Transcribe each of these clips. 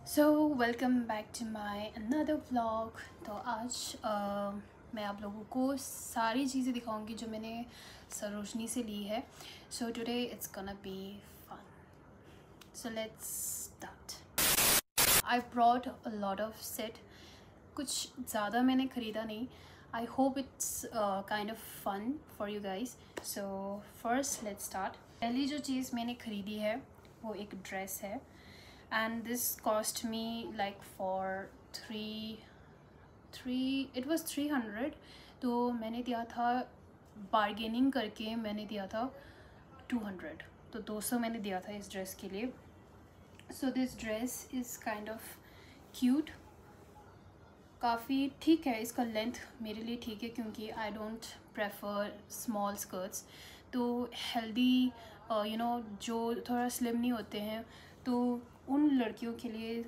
So welcome back to my another vlog. तो आज मैं आप लोगों को सारी चीज़ें दिखाऊंगी जो मैंने सरोजनी से ली है। So today it's gonna be fun. So let's start. I brought a lot of set. कुछ ज़्यादा मैंने ख़रीदा नहीं। I hope it's kind of fun for you guys. So first let's start. पहली जो चीज़ मैंने ख़रीदी है वो एक ड्रेस है and this cost me like for three it was 300। तो मैंने दिया था बार्गेनिंग करके मैंने दिया था 200। तो 200 मैंने दिया था इस ड्रेस के लिए। So this dress is kind of cute. काफ़ी ठीक है, इसका लेंथ मेरे लिए ठीक है क्योंकि I don't prefer small skirts. तो हेल्दी जो थोड़ा स्लिम नहीं होते हैं तो उन लड़कियों के लिए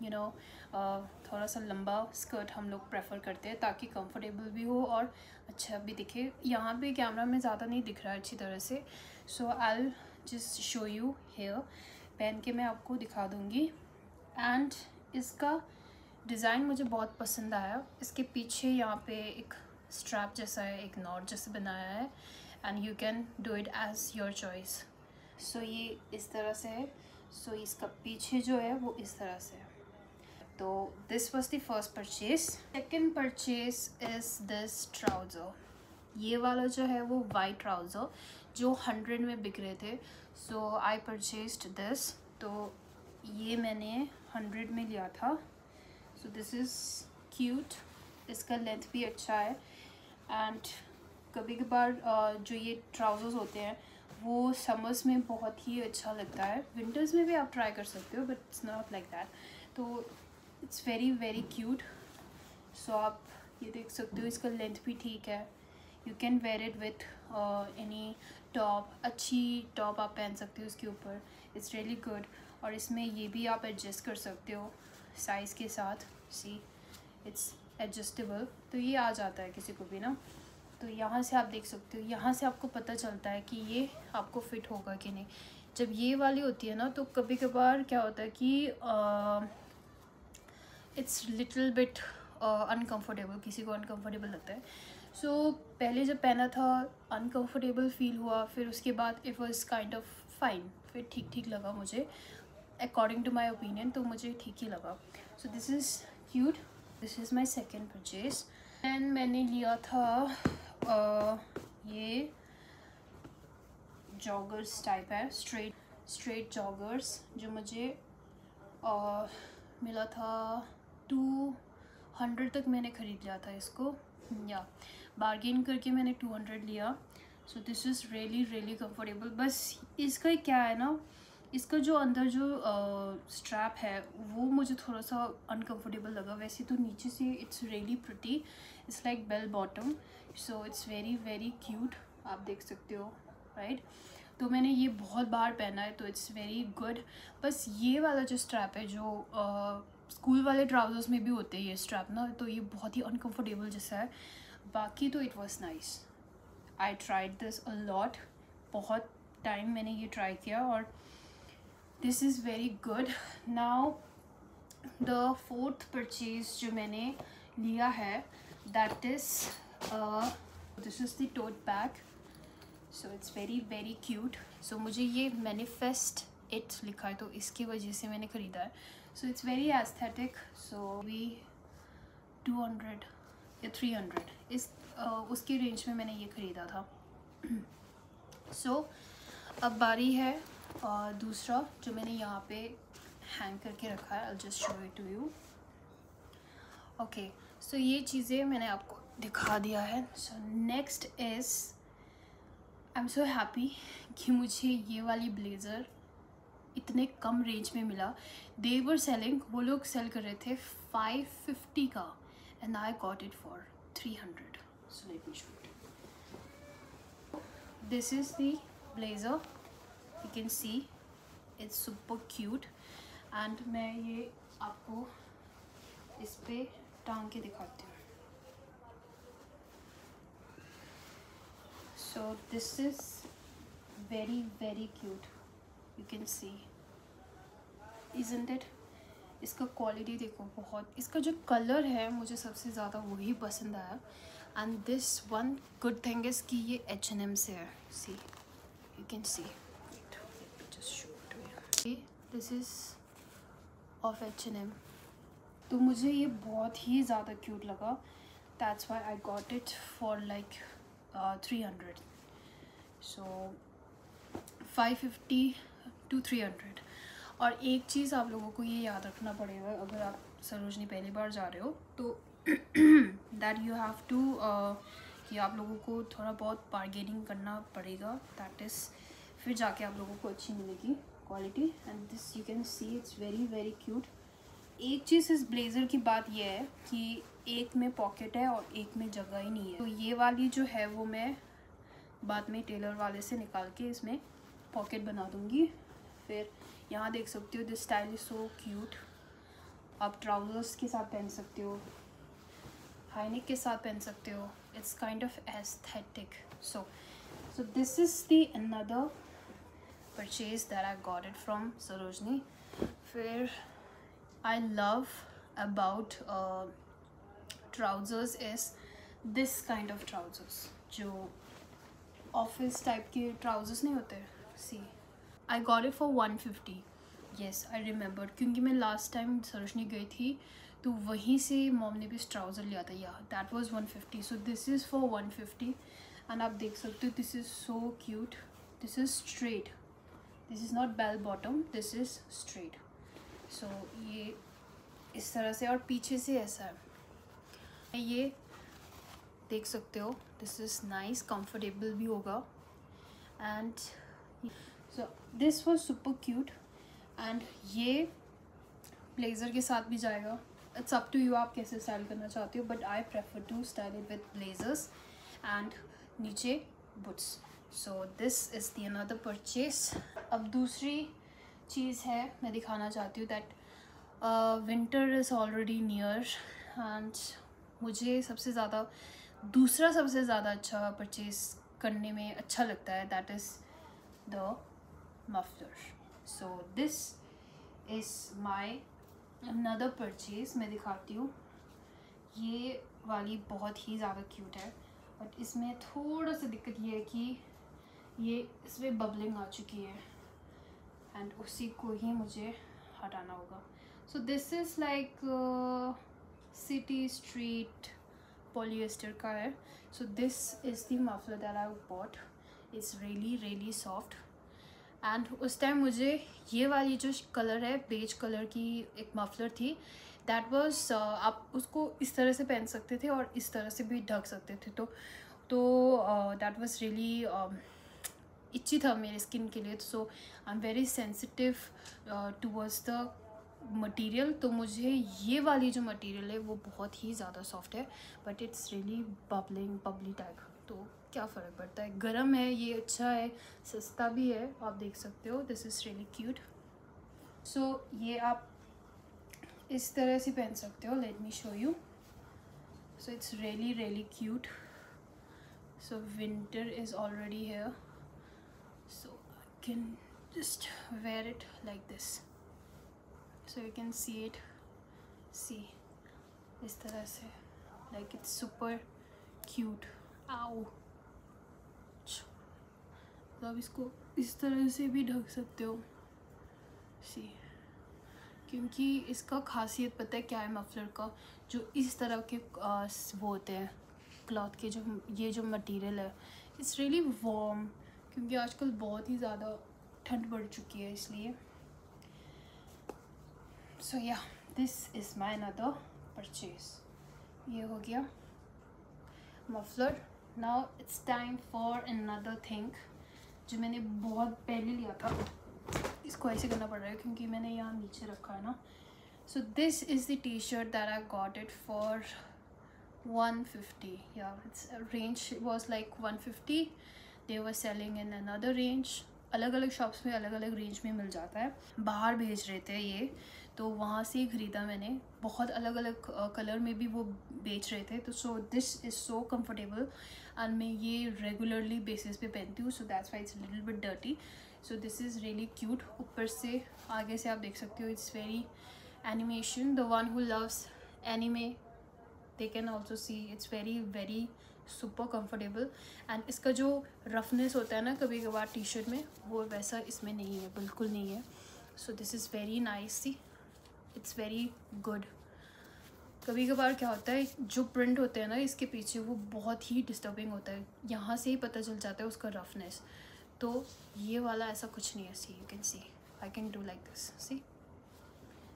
थोड़ा सा लंबा स्कर्ट हम लोग प्रेफर करते हैं ताकि कंफर्टेबल भी हो और अच्छा भी दिखे। यहाँ पे कैमरा में ज़्यादा नहीं दिख रहा है अच्छी तरह से। So I just show you here. पहन के मैं आपको दिखा दूँगी। एंड इसका डिज़ाइन मुझे बहुत पसंद आया। इसके पीछे यहाँ पे एक स्ट्रैप जैसा है, एक नॉट जैसे बनाया है and you can do it as your choice. So ये इस तरह से है। सो इसका पीछे जो है वो इस तरह से है। तो this was the first purchase. Second purchase is this trouser. ये वाला जो है वो वाइट ट्राउज़र जो 100 में बिक रहे थे। सो आई परचेज्ड दिस। तो ये मैंने 100 में लिया था। सो दिस इज़ क्यूट। इसका लेंथ भी अच्छा है एंड कभी कभार जो ये ट्राउज़र्स होते हैं वो समर्स में बहुत ही अच्छा लगता है। विंटर्स में भी आप ट्राई कर सकते हो but it's not like that. तो इट्स वेरी वेरी क्यूट। सो आप ये देख सकते हो, इसका लेंथ भी ठीक है। You can wear it with any top. अच्छी टॉप आप पहन सकते हो इसके ऊपर। It's really good. और इसमें ये भी आप एडजस्ट कर सकते हो साइज़ के साथ। See it's adjustable. तो ये आ जाता है किसी को भी ना। तो यहाँ से आप देख सकते हो, यहाँ से आपको पता चलता है कि ये आपको फ़िट होगा कि नहीं। जब ये वाली होती है ना तो कभी कभार क्या होता है कि इट्स लिटिल बिट अनकम्फर्टेबल, किसी को अनकम्फर्टेबल लगता है। सो पहले जब पहना था अनकम्फर्टेबल फील हुआ, फिर उसके बाद it was kind of fine. फिर ठीक ठीक लगा मुझे, अकॉर्डिंग टू माई ओपिनियन तो मुझे ठीक ही लगा। सो this is cute. This is my second purchase. And मैंने लिया था ये जॉगर्स टाइप है, स्ट्रेट जॉगर्स जो मुझे मिला था 200 तक मैंने ख़रीद लिया था इसको। या बार्गेन करके मैंने 200 लिया। सो this is really really comfortable. बस इसका क्या है ना, इसका जो अंदर जो स्ट्रैप है वो मुझे थोड़ा सा अनकंफर्टेबल लगा। वैसे तो नीचे से it's really pretty, it's like bell bottom. So it's very very cute. आप देख सकते हो राइट। तो मैंने ये बहुत बार पहना है तो इट्स वेरी गुड। बस ये वाला जो स्ट्रैप है जो स्कूल वाले ट्राउज़र्स में भी होते हैं ये स्ट्रैप ना, तो ये बहुत ही अनकंफर्टेबल जैसा है। बाकी तो it was nice. I tried this a lot. बहुत टाइम मैंने ये ट्राई किया और this is very good. Now the fourth purchase जो मैंने लिया है that is this is the tote bag. So it's very very cute. So मुझे ये मैनिफेस्ट इट लिखा है तो इसकी वजह से मैंने ख़रीदा है। So it's very aesthetic. So we 200 या 300 इस उसकी रेंज में मैंने ये ख़रीदा था। सो अब बारी है दूसरा जो मैंने यहाँ पे हैंग करके रखा है। I just show it to you. Okay, so ये चीज़ें मैंने आपको दिखा दिया है। So next is I am so happy कि मुझे ये वाली ब्लेज़र इतने कम रेंज में मिला। दे वर सेलिंग, वो लोग सेल कर रहे थे 550 का and I got it for 300। So let me show it. This is the blazer. You can see it's super cute and मैं ये आपको इस पे टांग के दिखाती हूँ। So this is very very cute. You can see, isn't it? इसका क्वालिटी देखो, बहुत, इसका जो कलर है मुझे सबसे ज़्यादा वही पसंद आया. And this one good thing is कि ये H&M से है. See, you can see, just show it. This is of H&M. तो मुझे ये बहुत ही ज़्यादा क्यूट लगा. That's why I got it for like 300. So 550 to 300. और एक चीज़ आप लोगों को ये याद रखना पड़ेगा अगर आप सरोजनी पहली बार जा रहे हो तो दैट यू हैव टू कि आप लोगों को थोड़ा बहुत बार्गेनिंग करना पड़ेगा. दैट इज़ फिर जाके आप लोगों को अच्छी मिलेगी quality. And this you can C it's very very cute. एक चीज़ इस ब्लेज़र की बात यह है कि एक में पॉकेट है और एक में जगह ही नहीं है. तो ये वाली जो है वो मैं बाद में टेलर वाले से निकाल के इसमें पॉकेट बना दूँगी. फिर यहाँ देख सकते हो, this style is so cute. आप ट्राउज़र्स के साथ पहन सकते हो, हाई नेक के साथ पहन सकते हो. It's kind of aesthetic. So this is the another purchase that I got it from Sarojini. फिर I love about trousers is this kind of trousers, जो ऑफिस टाइप के trousers नहीं होते. See, I got it for 150. Yes, I remember, क्योंकि मैं last time Sarojini गई थी तो वहीं से मॉम ने भी ट्राउज़र लिया था. या that was 150. So this is for 150. एंड आप देख सकते हो this is so cute. This is straight, this is not bell bottom, this is straight. So ये इस तरह से और पीछे से ऐसा है. ये देख सकते हो, दिस इज़ नाइस, कंफर्टेबल भी होगा. And so this was super cute. And ये ब्लेज़र के साथ भी जाएगा. इट्स अप टू यू आप कैसे स्टाइल करना चाहते हो, but I prefer to style it with blazers and नीचे boots. So this is the another purchase. अब दूसरी चीज़ है मैं दिखाना चाहती हूँ that winter is already near. And मुझे सबसे ज़्यादा अच्छा परचेज़ करने में अच्छा लगता है, that is the muffler. So this is my another purchase. मैं दिखाती हूँ. ये वाली बहुत ही ज़्यादा क्यूट है, बट इसमें थोड़ा सा दिक्कत ये है कि ये इसमें बबलिंग आ चुकी है एंड उसी को ही मुझे हटाना होगा. सो this is like city street polyester का है. So this is the muffler that I bought. It's really really soft. And उस टाइम मुझे ये वाली जो कलर है, बेज कलर की एक मफलर थी, दैट वाज आप उसको इस तरह से पहन सकते थे और इस तरह से भी ढक सकते थे. तो दैट वाज रियली इच्छी था मेरे स्किन के लिए. So I am very sensitive towards the material. तो मुझे ये वाली जो मटेरियल है वो बहुत ही ज़्यादा सॉफ्ट है, but it's really Babli type. तो क्या फ़र्क पड़ता है, गर्म है, ये अच्छा है, सस्ता भी है. आप देख सकते हो, this is really cute. So ये आप इस तरह से पहन सकते हो. Let me show you. So it's really really cute. So winter is already here, so I can just wear it like this. So you can see it, see इस तरह से, लाइक इट्स सुपर क्यूट. आओ, तो आप इसको इस तरह से भी ढक सकते हो. सी, क्योंकि इसका खासियत पता है क्या है मफलर का, जो इस तरह के वो होते हैं क्लॉथ के, जो ये जो मटेरियल है, इट्स रियली वार्म, क्योंकि आजकल बहुत ही ज़्यादा ठंड बढ़ चुकी है इसलिए. सो या, this is my another purchase. ये हो गया muffler. Now it's time for another thing जो मैंने बहुत पहले लिया था. इसको ऐसे करना पड़ रहा है क्योंकि मैंने यहाँ नीचे रखा है ना. सो this is the T shirt that I got it for 150. या it's range was like 150. They were selling in another range. अलग अलग शॉप्स में अलग अलग रेंज में मिल जाता है. बाहर भेज रहे थे ये, तो वहाँ से ही ख़रीदा मैंने. बहुत अलग अलग कलर में भी वो बेच रहे थे. तो सो this is so comfortable and मैं ये रेगुलरली बेसिस पे पहनती हूँ. So that's why it's little bit dirty. So this is really cute. ऊपर से आगे से आप देख सकते हो, it's very animation. The one who loves anime, they can also see it's very super comfortable. And इसका जो रफनेस होता है ना कभी कभार टी शर्ट में, वो वैसा इसमें नहीं है, बिल्कुल नहीं है. So this is very nice. See, it's very good. कभी कभार क्या होता है, जो प्रिंट होते हैं ना इसके पीछे, वो बहुत ही डिस्टर्बिंग होता है. यहाँ से ही पता चल जाता है उसका रफनेस. तो ये वाला ऐसा कुछ नहीं है. See, you can see, I can do like this. See,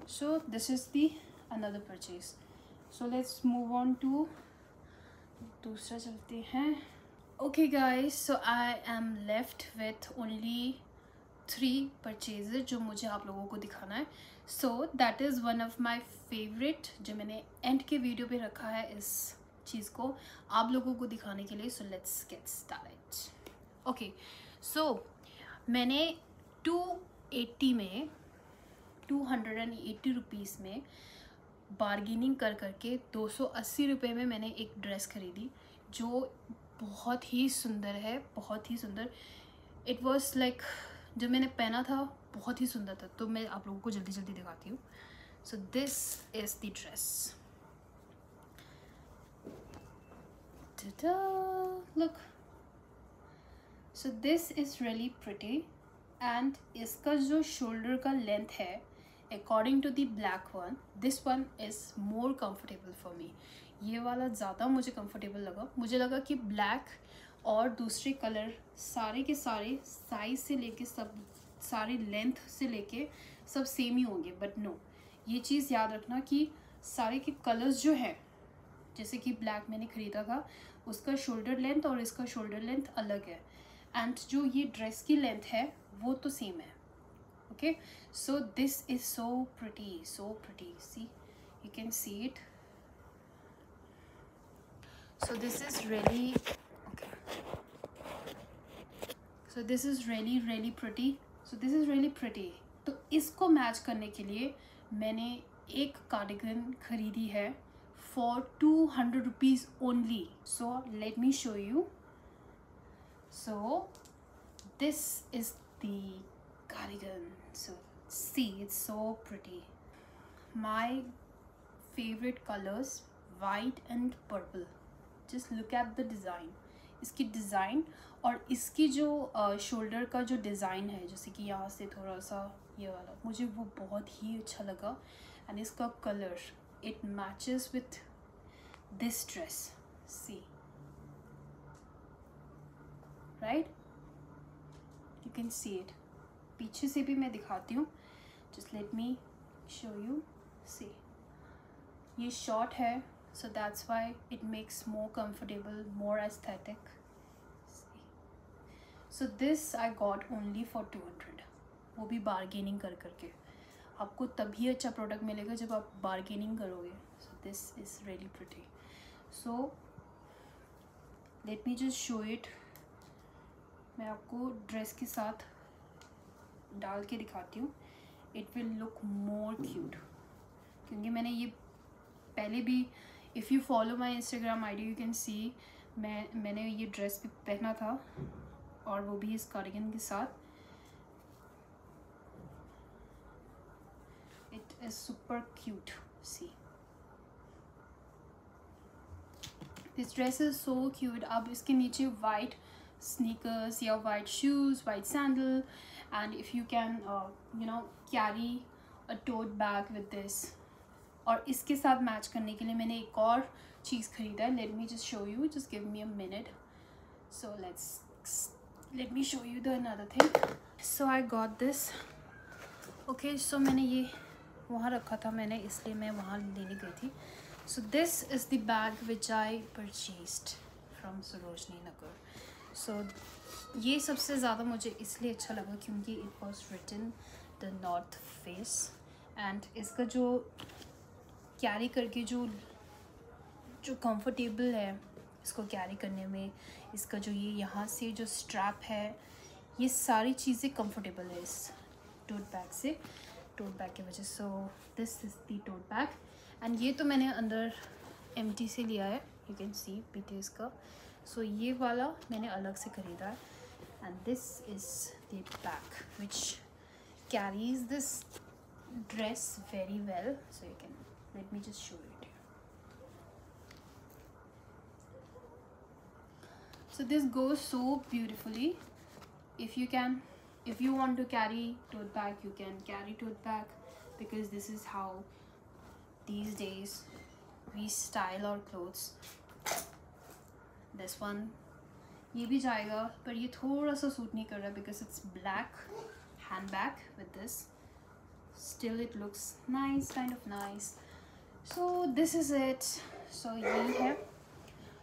so this is the another purchase. So let's move on to दूसरा चलते हैं. Okay guys, so I am left with only 3 purchases जो मुझे आप लोगों को दिखाना है. So that is one of my favourite, जो मैंने एंड के वीडियो पे रखा है इस चीज़ को आप लोगों को दिखाने के लिए. So let's get started. Okay, so मैंने 280 में 280 रुपीज़ में बार्गेनिंग कर करके 280 रुपये में मैंने एक ड्रेस खरीदी जो बहुत ही सुंदर है, बहुत ही सुंदर. इट वॉज लाइक, जब मैंने पहना था बहुत ही सुंदर था. तो मैं आप लोगों को जल्दी जल्दी दिखाती हूँ. So this is the dress. Look, so this is really pretty. And इसका जो शोल्डर का लेंथ है, according to the black one, this one is more comfortable for me. ये वाला ज़्यादा मुझे कंफर्टेबल लगा. मुझे लगा कि ब्लैक और दूसरे कलर सारे के सारे साइज से लेके सब, सारे लेंथ से लेके सब सेम ही होंगे. बट नो, ये चीज़ याद रखना कि सारे के कलर्स जो हैं, जैसे कि ब्लैक मैंने ख़रीदा था, उसका शोल्डर लेंथ और इसका शोल्डर लेंथ अलग है. एंड जो ये ड्रेस की लेंथ है वो तो सेम है. Okay, so this is so pretty, so pretty. See, you can see it. So this is really okay. So this is really pretty. So this is really pretty. तो इसको match करने के लिए मैंने एक कार्डिगन खरीदी है for 200 rupees only. So let me show you. So this is the cardigan. So see, it's so pretty. My favorite colors, white and purple. Just look at the design. इसकी design और इसकी जो shoulder का जो design है, जैसे कि यहाँ से थोड़ा सा ये वाला, मुझे वो बहुत ही अच्छा लगा. एंड इसका colour, it matches with this dress. See, right, you can see it. पीछे से भी मैं दिखाती हूँ. Just let me show you. See, ये शॉर्ट है, so that's why it makes more comfortable, more aesthetic. See. So this I got only for 200. वो भी बार्गेनिंग कर करके. आपको तभी अच्छा प्रोडक्ट मिलेगा जब आप बार्गेनिंग करोगे. So this is really pretty. So let me just show it. मैं आपको ड्रेस के साथ डाल के दिखाती हूँ. It will look more cute. क्योंकि मैंने ये पहले भी, if you follow my Instagram I D, you can सी, मैंने ये ड्रेस भी पहना था और वो भी इस कार्डिगन के साथ. It is super cute. See, this dress is so cute. आप इसके नीचे वाइट स्नीकर्स या white shoes, white sandal, and if you can you know carry a tote bag with this. और इसके साथ मैच करने के लिए मैंने एक और चीज़ ख़रीदा है. Let me just show you, just give me a minute. So let me show you the another thing. So I got this. Okay, so मैंने ये वहाँ रखा था मैंने, इसलिए मैं वहाँ लेने गई थी. So this is the bag which I purchased from Sarojini Nagar. So ये सबसे ज़्यादा मुझे इसलिए अच्छा लगा क्योंकि it was written the north face. And इसका जो कैरी करके जो कंफर्टेबल है इसको कैरी करने में, इसका जो ये यहाँ से जो स्ट्रैप है, ये सारी चीज़ें कंफर्टेबल है इस टोट बैग से, टोट बैग की वजह. So this is the tote bag. And ये तो मैंने अंदर एम्प्टी से लिया है, यू कैन सी पीछे इसका. सो ये वाला मैंने अलग से ख़रीदा है. And this is the bag which carries this dress very well, so you can, let me just show it. So this goes so beautifully. If you want to carry tote bag, you can carry tote bag, because this is how these days we style our clothes. This one, ये भी जाएगा, पर ये थोड़ा सा suit नहीं कर रहा because it's black handbag with this. Still it looks nice, kind of nice. So this is it. So यही है.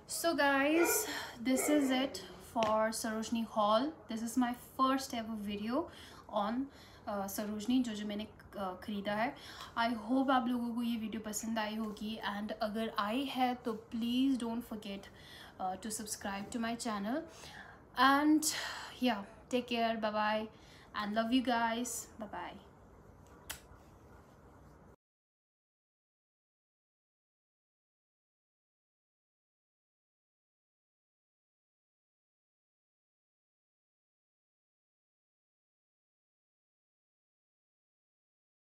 So guys, this is it for Sarojini haul. This is my first ever video on Sarojini, जो मैंने ख़रीदा है. I hope आप लोगों को ये वीडियो पसंद आई होगी, and अगर आई है तो please don't forget to subscribe to my channel. And yeah, take care, bye bye, and love you guys, bye bye.